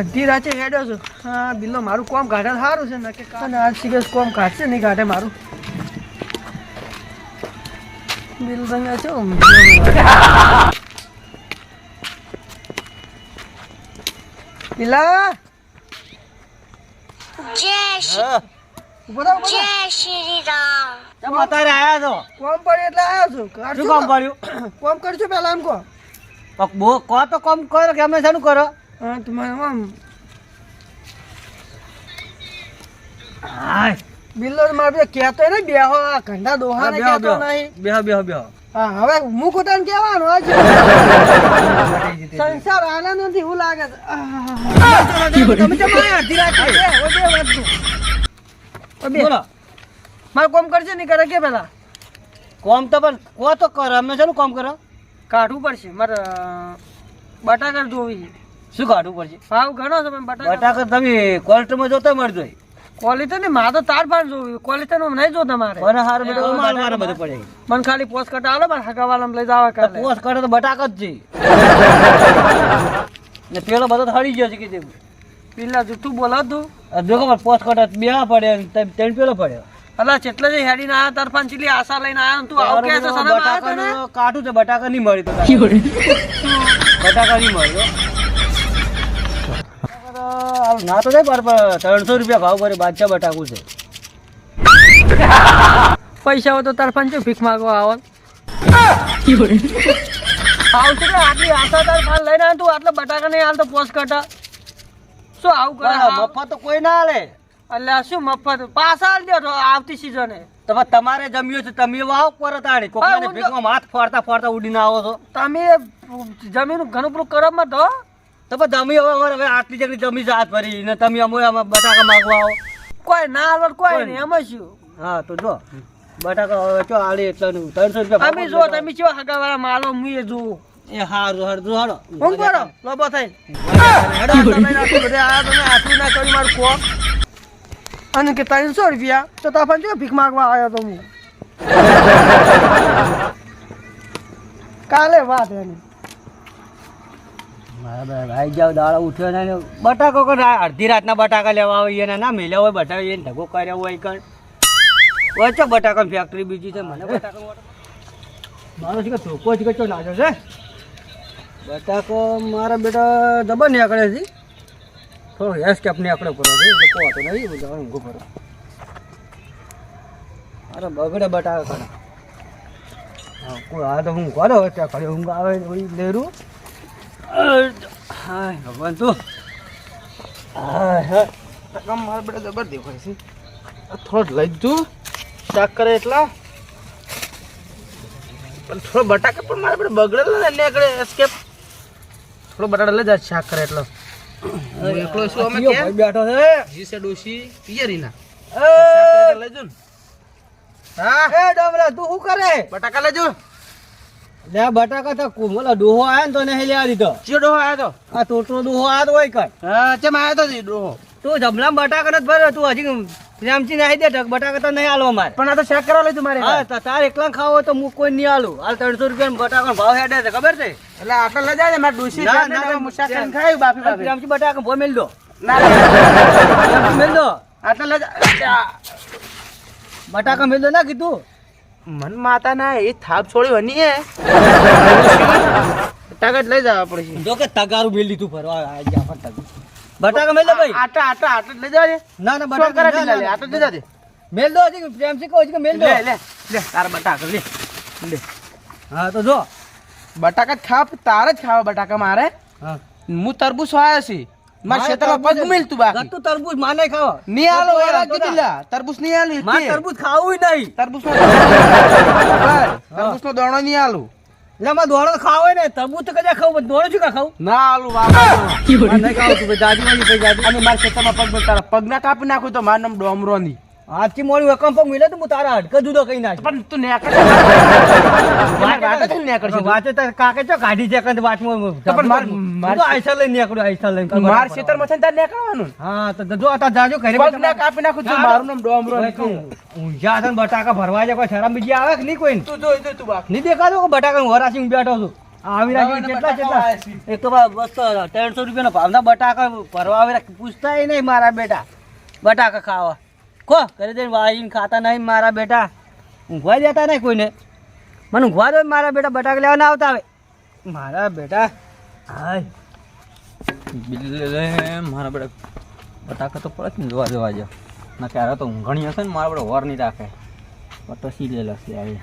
અડધી રાતે હેડ્યો છું. હા, બિલ્લો મારું કોમ કાઢે સારું છે ને કે કાને આજ સિગસ કોમ કાઢશે નહીં કાઢે મારું બિલ રંગા છે. બિલા જય શ્રી રામ. તમે અત્યારે આયા છો? કોમ પડ્યું એટલે આવ્યો છું. શું કામ પડ્યું? કોમ કરજો પેલા આમ કહો. બો કહો તો કામ કરો કે અમે શાનું કરો? હા, તમારે આમ હાય બિલ્લો મારે કહેતો ને બેહો ઘંટા દોહા ને કહેતો નહીં. બેહો હા, હવે હું કોટાને કહેવાનું આજ સંસાર આનંદ નથી એવું લાગે છે. તમે કેમ આયા અડધી રાતે? બોલો. મારે કોમ કરશે નહીં કરે કે પેલા કોમ તો પણ કહો તો કરો, અમે શાનું કામ કરો? કાઢવું પડશે મારે બટાકા જોવી. શું કાઢવું પડશે? ભાવ ઘણો છે પણ બટાકા તમે કોલ્ટમાં જોતો મળજો. ક્વોલિટી ને મારે તો તાર પાર જોવી ક્વોલિટી નું નહીં જો તમારે મને હાર બેટો માલ મારે બધું પડે. મને ખાલી પોસ્ટ કટા આલો મારે હગાવાલામ લઈ જાવા કાલે. પોસ્ટ કરે તો બટાકા જ છે ને પેલો બધો થડી ગયો છે કે પેલા જૂઠું બોલાવ તું જો ખબર પોસ્ટ કરે બે પડે ત્રણ પેલો પડ્યો. અલા ચેટલા જે હેડીને આયા તાર પાન ચીલી આશા લઈને આયા ને તું આવ કે છે સનમ આયા તને કાઢું છે બટાકા નહીં મળી તો બટાકા નહીં મળ્યો ના તો નહીં પર 300 રૂપિયા ભાવ કરે બાદશાહ બટાકું છે. પૈસા હોય તો તાર પાન ચો ભીખ માંગવા આવત આવશે કે આટલી આશા તાર પાન લઈને આયા તું આટલા બટાકા નહીં હાલ તો પોસ્ટ કટા શું આવું કરે મફત તો કોઈ ના હાલે. અલ્યા શું મફત પાછા આલ દો તો આવતી સીઝને તમે તમારે જમ્યું છે તમે વાવ કરો તાણી કોકને ભીખમાં હાથ ફોડતા ઉડીને આવો છો. તમે જમીન ઘણું પેલું કરમમાં તો તમે જમી હવે આટલી જગ્યાએ જમી હાથ ભરી ને તમે અમે બટાકા માંગવા આવો. કોઈ ના આવડ કોઈ નહીં અમે શું. હા તો જો બટાકા હવે ચો આલે એટલાનું 300 રૂપિયા અમે જો તમે ચો હગાવાળા માલો મુએ જો એ હારું હડજો હાડો હું કરો લોબો થઈ તમે આટલું બધે આ તમે આટલું ના કરી મારું કોક અને કે 300 રૂપિયા તો તાફન જો ભીખ માંગવા આવ્યો તો હું કાલે વાત એની મારા ભાઈ જાવ દાડો ઉઠ્યો ને બટાકો કર અડધી રાતના બટાકા લેવા આવે એને ના મેલ્યા હોય બટાકા એને ઢગો કર્યો હોય કણ વચ્ચે બટાકાની ફેક્ટરી બીજી છે મને બટાકા મારો છે કે ધોકો છે કે ચો નાજો છે બટાકો મારા બેટા દબા નીકળે છે થોડો હેસ કેપ નીકળે પડે છે એટલે કહો તો નહીં બધા ઊંઘો પડે અરે બગડે બટાકા કરે હા કોઈ આ તો હું કરો ત્યાં ઘરે ઊંઘ આવે લેરું હા ભગવાન તું મારા બેટા જબર દેખાય છે થોડો લઈ જુ શાક કરે એટલા પણ થોડો બટાકા પણ મારા બેટા બગડેલો ને નીકળે એસ્કેપ થોડો બટાકા લઈ જાય શાક કરે એટલો એકલો શું અમે કે બેઠો છે જીસે ડોસી પિયરીના એ લઈ જુ હા એ ડમરા તું શું કરે બટાકા લઈ જુ લે બટાકા તો કુમલા ડોહો આયો ને તો નહીં લેવા દીધો ચિયો ડોહો આયો તો આ ટોટલો ડોહો આયો હોય કઈ હા ચમ આયો તો ડોહો તું જમલા બટાકા નથી ભર્યો તું હજી પ્રેમથી નાહી દે બટાકા તો નહીં આલો મારે પણ આ તો શાક કરવા લઈ જુ મારે હા તારે એકલા ખાવો હોય તો હું કોઈ નહીં આલું હાલ 300 રૂપિયા બટાકા ભાવ હેડે છે ખબર છે એટલે આટલા લઈ જાય મારે ડોસી શાક કરીને ખાય બાફી બાફી પ્રેમથી બટાકા ભો મેલ દો ના મેલ દો આટલા લઈ જા બટાકા મેલ દો ના કીધું મન માતા ના એ થાપ છોડી વની હે તાકાત લઈ જવા પડશે જો કે તગારું મેલ દીધું ફરવા આ જા ફરતા બટાકા મેલ દો ભાઈ આટા લઈ જાજે ના ના બટાકા કરા લે આટા લઈ જાજે મેલ દો હજી પ્રેમથી કહો કે મેલ દો લે તાર બટાકા લે હા તો જો બટાકા જ ખાવ તારે જ ખાવા બટાકા મારે હા હું તરબૂચ વાયા છે માર ખેતરમાં પગ મેલ તું બાકી ગત્તુ તરબૂચ માને ખાવા ની આલો એલા કીધીલા તરબૂચ ની આલી માર તરબૂચ ખાવું નહીં તરબૂચ નો દાણો ની આલું એટલે માં દોડો ખાવો ને તરબૂચ તો કજા ખાવું દોડો છું કા ખાવું ના આલું બાબા નહીં ખાવું તું જાજી માં ભાઈ જાજી અને માર ખેતરમાં પગ મેલ તારા પગ ના કાપી નાખું તો મારું નામ ડોમરો ની આજથી મોડી વકમ પગ મિલે તો હું તારા હડકા જુદો કઈ નાખ પણ તું નેકળ વાંચે તાર કાકે ચો કાઢી છે કંદ વાંચમાં તો આઈસર લઈને નીકળ્યો આઈસર લઈને માર ખેતરમાં છે ને તાર નેકળવાનું હા તો જો આ જાજો ઘરે પગ ના કાપી નાખું છું મારું નામ ડોમરો ઊંઝા છે ને બટાકા ભરવા જાય કોઈ શરમ બીજી આવે કે નહીં કોઈ તું જોઈ તું બાપ નહીં દેખાતો કે બટાકા વરાસી બેઠો છું આવી રાખી કેટલા એક તો બસ 300 રૂપિયાનો ભાવના બટાકા ભરવા આવી રાખી પૂછતા નહીં મારા બેટા બટાકા ખાવા કો કરી દે વાહીને ખાતા નહીં મારા બેટા ઊંઘવા દેતા નહીં કોઈને મને ઊંઘવા દો મારા બેટા બટાકા લેવા ના આવતા આવે મારા બેટા હાય બિલ્લે મારા બેટા બટાકા તો પડે ને જોવા જવા જાવ ના ક્યારે તો ઊંઘણી હશે ને મારા બેટા વર નહીં રાખે તો સીરેલા છે આવી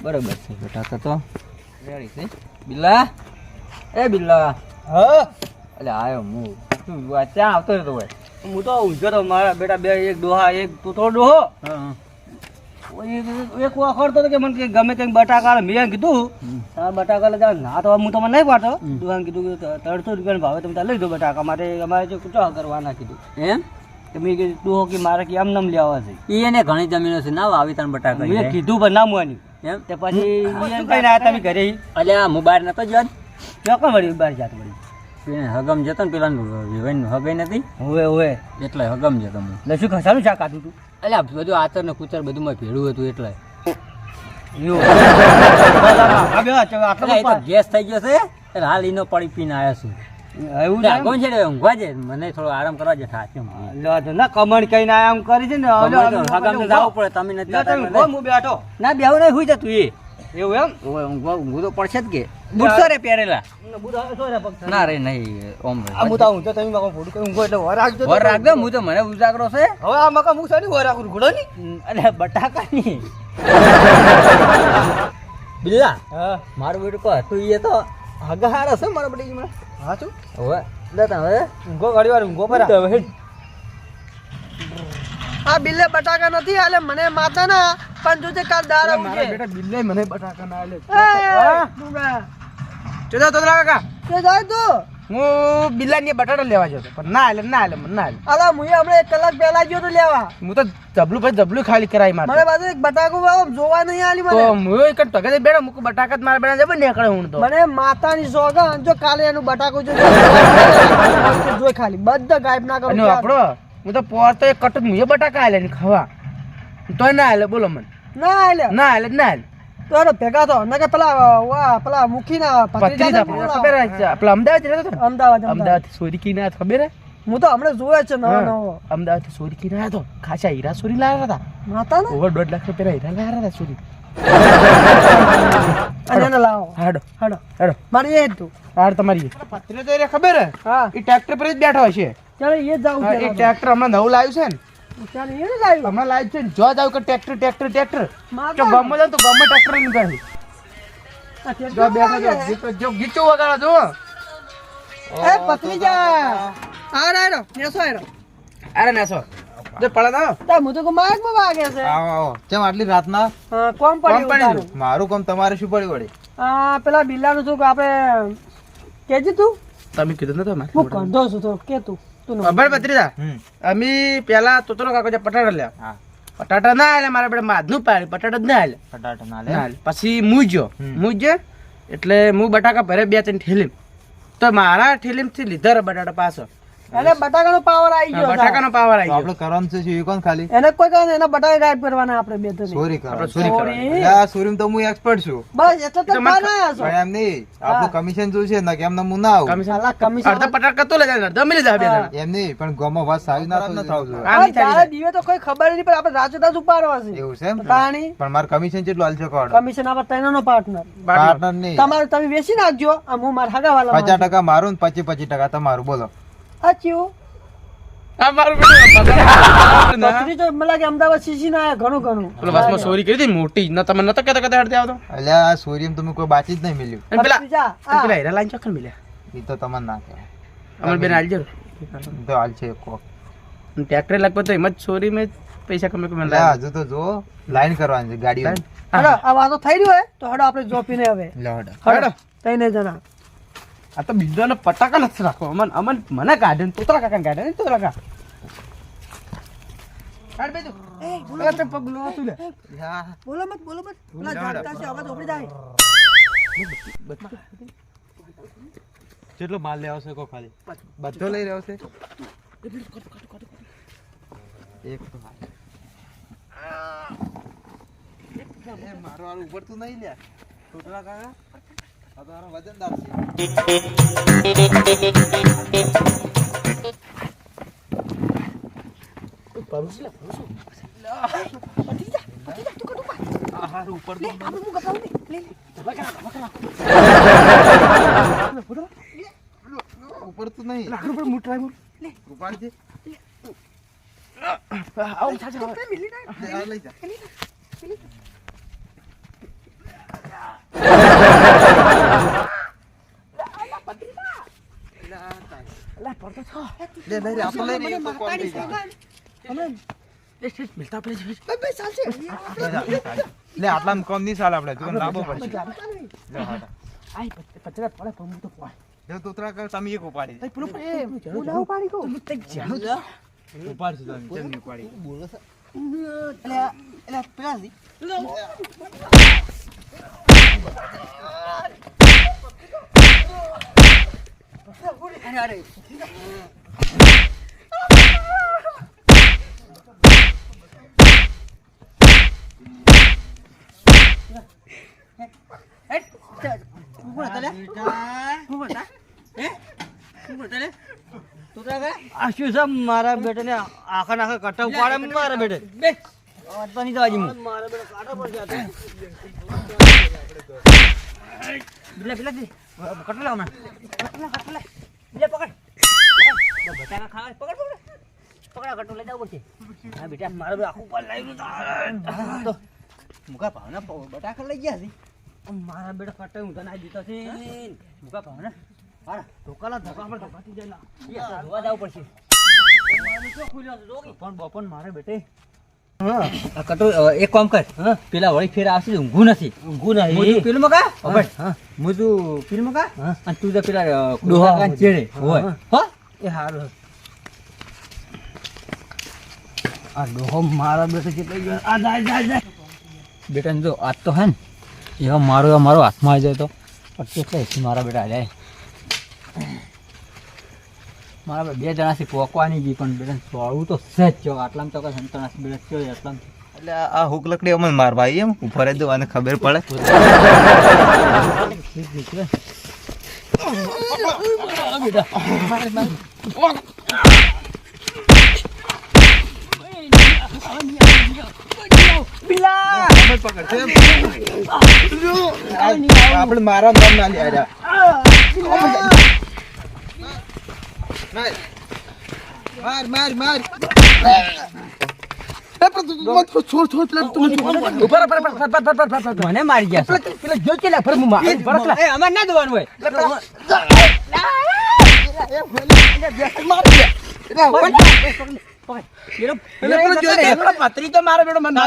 બરાબર છે બટાકા તો રેડી છે બિલ્લા એ બિલ્લા હા એટલે આવ્યો હું શું ત્યાં આવતો રહેતો હોય હું તો ઊંઝો તો મારા બેટા બે એક ડોહા એક તું થોડો ડોહો એક વખત તો કે મને કે ગમે તેમ બટાકા મેં કીધું તારા બટાકા લઈ જાવ ના તો હું તમને નહીં પાડતો દુકાન કીધું કે 300 રૂપિયાનો ભાવે તમે ત્યાં લઈ દો બટાકા માટે અમારે જો કુચા કરવાના કીધું એમ કે મેં કીધું તું કે મારે કે આમ નામ લેવા છે એને ઘણી જમીનો છે ના વાવી તને બટાકા મેં કીધું પણ ના મુવાની એમ તે પછી એને કઈ ના તમે ઘરે અલ્યા હું બહાર નતો જ ચોકન વળી બહાર જાત વળી હગમ જતો ને પેલા વિવાન હગાઈ નથી હોવે હોવે એટલે હગમ જતો હું એટલે શું ખસાનું શાક ખાધું તું અલ્યા બધું આચર ને કુચર બધું માં ભેળું હતું એટલે ગેસ થઈ ગયો છે એટલે હાલ એનો પડી પીને આવ્યા છું એવું કોણ છે ઊંઘવા છે મને થોડો આરામ કરવા છે થાકે ના કમણ કઈ ના આમ કરી છે ને હગામ જવું પડે તમે નથી હું બેઠો ના બેહું નહીં હુઈ જતું એ એવું એમ ઊંઘવું તો પડશે જ કે બુટસો રે પહેરેલા ના રે નહીં ઓમ હું તો ઊંઘો તમે મકા ફોટો ઊંઘો એટલે વર રાખજો વર રાખજો હું તો મને ઉજાગરો છે હવે આ મકા હું સાની વર રાખું ઘોડો ની અરે બટાકા ની બિલ્લા હા મારું બેટું કહો તું એ તો હગાહાર હશે મારા બેટી મને હા શું હવે લેતા હવે ઊંઘો ઘડી વાર ઊંઘો પર આ બિલ્લે બટાકા નથી આલે મને માતા ના પણ જોજે કાલ દાર મારા બેટા બિલ્લે મને બટાકા ના આલે ચલો તો કાકા તે જાય તું હું બિલ્લાની બટાટા લેવા જતો પણ ના આલે મને ના આલે અલા મુએ હમણાં 1 કલાક પહેલા ગયો તો લેવા હું તો જબલું પછી જબલું ખાલી કરાઈ માર મને બાજુ એક બટાકો જોવા નહીં આલી તો મને હું એક ટકે બેડા મુક બટાકા મારા બેડા જબ નીકળે હું તો મને માતાની સોગન જો કાલે એનું બટાકો જો જોઈ ખાલી બધા ગાયબ ના અને કરું આપણો હું તો પોર તો એક કટક મુએ બટાકા આલે ને ખાવા તોય ના આલે બોલો મને ના આલે ના આલે તો એનો ભેગા તો ન કે પેલા મુખી ના પત્રી ખબર છે પેલા અમદાવાદ રહેતો હતો અમદાવાદ અમદાવાદ સોરી કી ના ખબર હે હું તો હમણાં જોયો છે નવો નવો અમદાવાદ સોરી કી ના હતો ખાસા હીરા સોરી લાવ્યા હતા માતા ને ઓવર 1.5 લાખ રૂપિયા હીરા લાવ્યા હતા સોરી અને એને લાવો હાડો હાડો હાડો મારી એ જ તું હાડ તમારી પત્રી તો એને ખબર હે હા એ ટ્રેક્ટર પર જ બેઠો હશે ચાલો એ જ જાઉં એ ટ્રેક્ટર હમણાં નવું લાવ્યું છે ને ચાલો એ ને લાવ્યું હમણાં લાવ્યું છે ને જો જાવ કે ટ્રેક્ટર માતા જો ગમે જાય તો ગમે ટ્રેક્ટર નીકળે આ ટ્રેક્ટર જો બેઠો વાગે. જો ગીચો વગાડો જો એ પત્રીજા આ રાયરો નેસો આયરો અરે નાસો જો પડે ના તા હું તો કો માગ માં વાગે છે આવો આવો કેમ આટલી રાતના હા, કોમ પડ્યું પડ્યું? ઉતારું. મારું કામ તમારે શું પડ્યું વળી આ પેલા બિલ્લાનું શું કે આપણે કેજી તું તમે કીધું નતો મારે હું કંધો છું તો કે તું તું ન ખબર પત્રીદા અમે પેલા તોતરો કાકો જે પટાટા લ્યા હા પટાટા ના આલે મારા બેટા માધનું પાડ્યું પટાટા જ ના આલે ફટાટા ના ના લે આલે. પછી મૂજ્યો એટલે હું બટાકા ભરે 2-3 ઠેલીમ તો મારા ઠેલીમ થી લીધા બટાટા પાછો એટલે બટાકાનો પાવર આવી ગયો છે. બટાકાનો પાવર આવી તો ગયો આપણે કરવાનું છે શું એ કોણ ખાલી એને કોઈ કહે એના બટાકા ગાયબ કરવાના આપણે બે તો ચોરી કરો આપણે ચોરી કરવાની. એટલે આ ચોરીમાં તો હું એક્સપર્ટ છું બસ એટલે તો તો મને ખાના છો પણ એમ નહીં આપણું કમિશન શું છે ને કેમ હું ના આવું કમિશન સાલા કમિશન અડધા પટાકા તો લઈ જાય અડધા મિલી જાય બે જણા. એમ નહીં પણ ગોમાં વાત સારી ના થવું જોઈએ આ નહીં તારા ચાલી દીવે તો કોઈ ખબર નહીં પણ આપણે રાચો તાજ ઉપાડવા છે એવું છે એમ તાણી પણ મારું કમિશન કેટલું હાલશે કોડ કમિશન આપણે ત્રણનો પાર્ટનર પાર્ટનર નહીં તમારે તમે વેચી નાખજો આ હું મારા હગાવાલા 50% મારું ને 25% તમારું બોલો અચ્યું આ મારું બેટું પગાર. બકરી તો મને લાગે અમદાવાદ સીસી ના આયા ઘણું ઘણું પેલો બસમાં ચોરી કરી હતી મોટી ન તમે નતો કહેતા કહેતા હડતે આવતો એટલે આ ચોરીમાં તમે કોઈ બાચી જ નહીં મળ્યું અને પેલા બત્રીજા, અને પેલા હીરા લાઈન ચોકન મિલ્યા એ તો તમને ના કહેવાય અમાર બેન આલજો તો હાલ છે કોક ટ્રેક્ટર લગભગ તો એમ જ ચોરી મેં પૈસા કમે કમે એટલે હજુ તો જો લાઈન કરવાની છે ગાડીઓ હડો આ વાતો થઈ રહ્યો હે તો હડો આપણે જોપીને હવે લહડ હડો તઈને જણા આ તો બીજાનો પટાકા નથી રાખો મને કાઢે ને તોતરા કાકા કાઢે ને તોતરા કાકા કાઢ બેજો બોલો તે પગલો હતું લે બોલો મત પેલા જાગતા છે અવાજ ઉપડી જાય કેટલો માલ લેવો છે કો ખાલી બધો લઈ રહ્યો છે એક તો મારો હાલ ઉપર તું નહીં લ્યા છોકરા કાકા વજનદાર છે. ઉપર તો નહીં ઉપાડ છે. લઈ જા. લે લઈ રે આ તો લઈ રે તો કોણ થઈ જાય. લે આટલામાં કોમ નહીં ચાલે આપણે તું લાવવો પડશે. જો તોતરા કર તમે એક ઉપાડી ઉપાડશું તમે કેમ નહીં ઉપાડી આ શું છે મારા બેટાને આખા નાખા કટા ઉપાડે મારા બેટે તો નહીં જવા જીમું મારા બેટા કાઢો પડશે પેલા પેલા કટો લે હમણાં કટો લે લે પકડ બટાકા ખાવા પકડ પકડા કટો લઈ જાવ પડશે હા બેટા મારા બેટા આખું પર લાવ્યું તો મુકા ભાવના બટાકા લઈ ગયા છે મારા બેટા કટો હું તને આ દીધો છે મુકા ભાવના હા ઢોકાલા ધોકા પર ધોકાતી જાય ના ધોવા જવું પડશે પણ બપન મારે બેટે હા કટો એક કામ કર પેલા વળી ફેર આવશે ઊંઘું નથી હું પેલું મકા હા હું તું પેલું મકા અને તું પેલા ડોહા ચેડે હોય હો એ હારું આ ડોહો મારા બેટે કેટલો ગયો આ જાય બેટા જો આજ તો હે ને એવા મારો હાથમાં આવી જાય તો પણ કેટલા મારા બેટા જાય મારા બે જણાથી પોકવાની ગઈ પણ બેટા સોળવું તો સહેજ છો આટલામાં તો કઈ સંતોષ બેટા ચો આટલામાં એટલે આ હુક લકડી અમે મારવા એમ ઉપર જ અને ખબર પડે આપણે મારા નામ ના લે માર મને મારી ગયા પેલા જો ચેલા ફર મુમા અમાર ના દવાનું હોય પત્રી તો મારો બેટો મને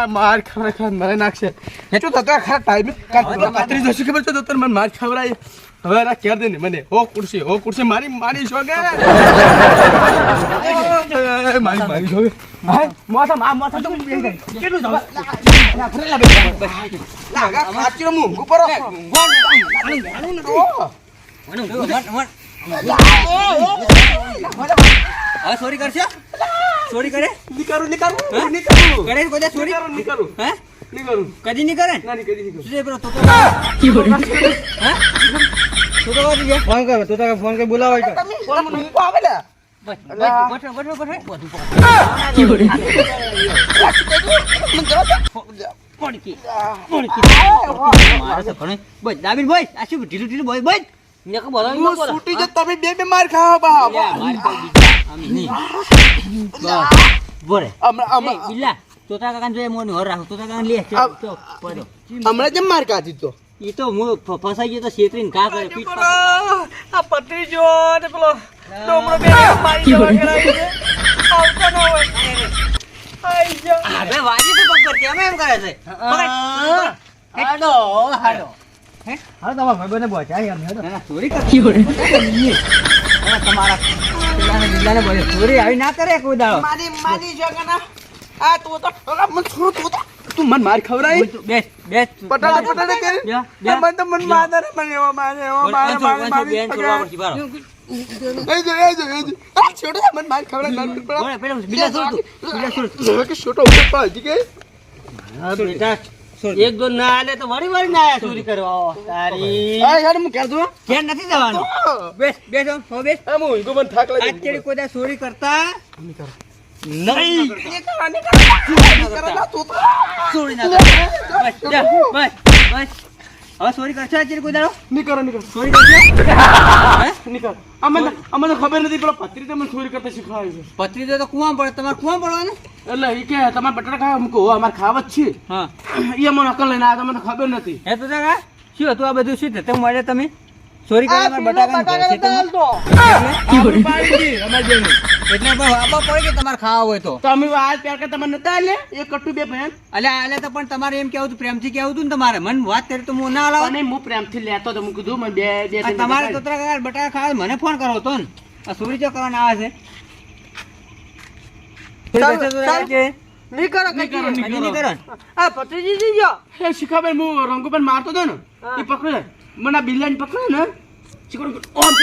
માર ખબર મને નાખશે હેઠું તો ખરા ટાઈમ પત્રી જોશી ખબર છે તો મને માર ખવડાય હવે ના કેર દે ને મને હો કુર્સી મારી શોગે મારી શોગે મોસા તો કેટલું જાવ લાગા ખાચી મુ ઉપર સોરી કરશે સોરી કરે નહીં કરું કરે કોઈ સોરી નહીં કરું હે નહીં કરું કદી નહીં કરે ના નહીં કદી નહીં કરું તો કી બોલ હે ફોન કર તો ફોન કરી બોલાવો ફોન મને મૂકો આવે લે બસ કી બોલ કોણકી મારે તો ઘણે બસ દાબીન ભાઈ આ શું ઢીલું બોય બસ ને કો બોલાવ હું છૂટી જ તમે બે માર ખાવા બા માર કોઈ બીજા આમ નહીં બસ બોરે અમરા બિલ્લા તોતા કાકા જોય મોન હર રાખો તોતા કાકા લે તો પડો હમણાં જેમ માર કાઢી તો ઈ તો હું ફસાઈ ગયો તો છેતરીને કા કરે પીઠ આ પત્રી જો ને પેલો ડોમરો બે મારી જવા કરાવી છે આવતો ન હોય આઈ જો અબે વાજી તો પગ પર કેમ એમ કરે છે હાડો હે હાલો તમારા ભાઈબંધને બોચાય યાર ના ચોરી કરી તમારા બિલ્લાને બોલે ચોરી આવી ના કરે કોઈ દાડો મારી જગના આ તું તો મન છોડ તું મન માર ખવરાય બેસ પટાડે કરી મન તો મન મારે મને એવો મારે બેન છોડવા પડશે બારો આ છોટો મને માર ખવડાવ ના પડે બોલે પેલા બીજા છોડ તું, બીજા છોડ. કે છોટો ઉપર પાજી કે હા બેટા એક દો ના આલે તો વળી વળી ના આયા ચોરી કરવા તારી આ યાર હું કર દઉં ઘેર નથી જવાનું બેસ બેસ હો બેસ આ હું ઈગો મને થાક લાગે આજ ચેડી કોઈ દા ચોરી કરતા નહીં નહીં કરે ના તો ચોરી ના કરતા બસ જા બસ બસ હવે ચોરી કરશો આજ ચેડી કોઈ દાડો નહીં કરો ચોરી કરશો હે નહીં કરો અમને ખબર નથી પેલો પત્રી તમને ચોરી કરતા શીખવાય છે પત્રી દે તો કુવામાં પડે તમારે કુવામાં પડવાનું એટલે એ કે તમારે બટાટા ખાવા મૂકો અમારે ખાવા જ છે હા એ મને અકલ લઈને આવ્યા તમને ખબર નથી હે તો જા શું હતું આ બધું શું થતું મળે તમે ચોરી કરી મારા બટાકા આપણે પાડી દી અમારે જેને એટલે પણ વાપા પડે કે તમારે ખાવા હોય તો તો અમે આજ પ્યાર કે તમને નતા લે એક કટ્ટુ બે ભેન અલ્યા આલે તો પણ તમારે એમ કેવું હતું પ્રેમથી કેવું હતું ને તમારે મને વાત કરી તો હું ના લાવ અને હું પ્રેમથી લેતો તો હું કીધું મને બે બે તમારે તોતરા કાકા બટાકા ખાવા મને ફોન કરો તો ને આ ચોરી ચો કરવાના આવે છે નહીં કરો નહીં કરો, નહીં હજી નહીં કરો ને? આ ભત્રીજી જી ગયો એ શિખાબેન હું રંગુબેન મારતો હતો ને એ પકડે મને આ બિલાડી પકડે ને શિખર ઓમ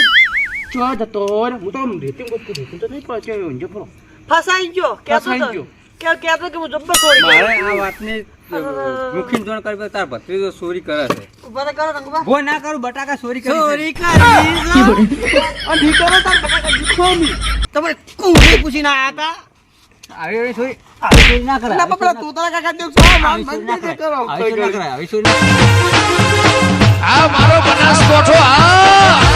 ચો જતો રે હું તો આમ રેતી તો નહીં પહોંચ્યો ઊંઝો ફરો ફસાઈ ગયો ફસાઈ ગયો. કહેતો કે હું જબ્બર ચોરી કરી. મારે આ વાતની મુખીન જોણ કરી તાર ભત્રીજો ચોરી કરે છે ઉભા તો કરો રંગબા ગો ના કરું બટાકા ચોરી કરી ચોરી છે. કરી અને ઢીકો નો તાર બટાકા દીખો મી તમે કુંડી પૂછીને આયા હતા આવી ચોરી આવી ચોરી ના કરાય ના પપડા તું તારા કાકા દેખ છો માર આવી ચોરી ના મંદિર કરાય. કરો આવી ચોરી ના કરાય. આવી ચોરી ના કરાય. આ મારો બનાસકોઠો આ